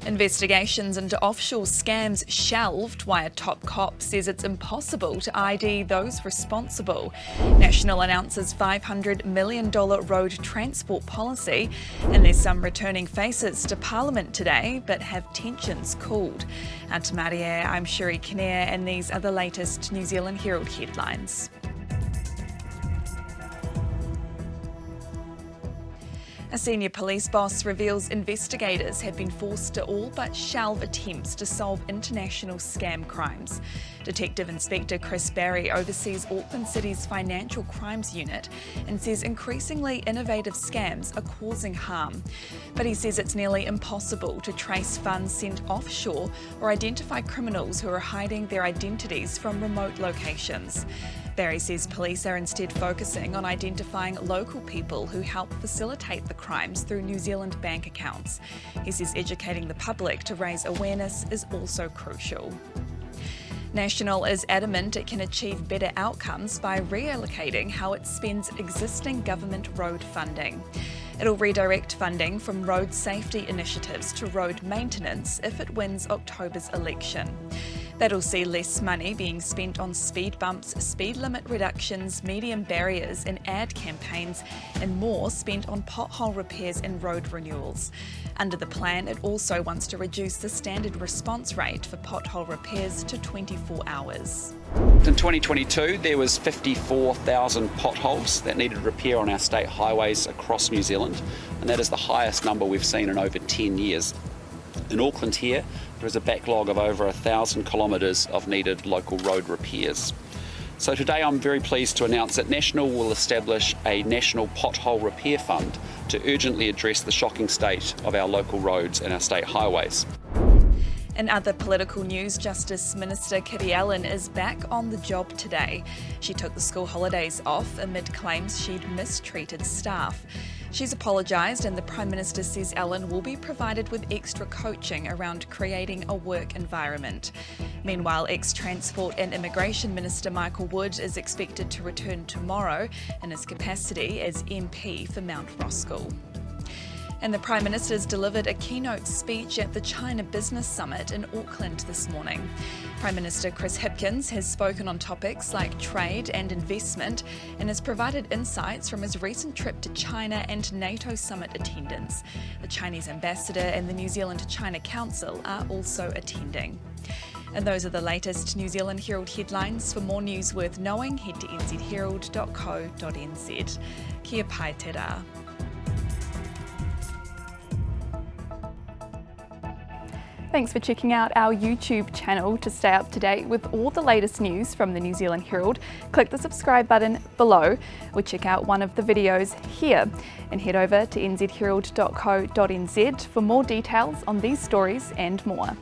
Investigations into offshore scams shelved while a top cop says it's impossible to ID those responsible. National announces $500 million road transport policy, and there's some returning faces to Parliament today, but have tensions cooled. Antamaria, I'm Kiri, and these are the latest New Zealand Herald headlines. A senior police boss reveals investigators have been forced to all but shelve attempts to solve international scam crimes. Detective Inspector Chris Barry oversees Auckland City's financial crimes unit and says increasingly innovative scams are causing harm. But he says it's nearly impossible to trace funds sent offshore or identify criminals who are hiding their identities from remote locations. Barry says police are instead focusing on identifying local people who help facilitate the crimes through New Zealand bank accounts. He says educating the public to raise awareness is also crucial. National is adamant it can achieve better outcomes by reallocating how it spends existing government road funding. It'll redirect funding from road safety initiatives to road maintenance if it wins October's election. That'll see less money being spent on speed bumps, speed limit reductions, medium barriers and ad campaigns, and more spent on pothole repairs and road renewals. Under the plan, it also wants to reduce the standard response rate for pothole repairs to 24 hours. In 2022, there was 54,000 potholes that needed repair on our state highways across New Zealand, and that is the highest number we've seen in over 10 years. In Auckland here, there is a backlog of over 1,000 kilometres of needed local road repairs. So today I'm very pleased to announce that National will establish a National Pothole Repair Fund to urgently address the shocking state of our local roads and our state highways. In other political news, Justice Minister Kiri Allan is back on the job today. She took the school holidays off amid claims she'd mistreated staff. She's apologised, and the Prime Minister says Allan will be provided with extra coaching around creating a work environment. Meanwhile, ex-Transport and Immigration Minister Michael Wood is expected to return tomorrow in his capacity as MP for Mount Roskill. And the Prime Minister's delivered a keynote speech at the China Business Summit in Auckland this morning. Prime Minister Chris Hipkins has spoken on topics like trade and investment and has provided insights from his recent trip to China and NATO summit attendance. The Chinese ambassador and the New Zealand-China Council are also attending. And those are the latest New Zealand Herald headlines. For more news worth knowing, head to nzherald.co.nz. Kia pai te rā. Thanks for checking out our YouTube channel. To stay up to date with all the latest news from the New Zealand Herald, click the subscribe button below or check out one of the videos here, and head over to nzherald.co.nz for more details on these stories and more.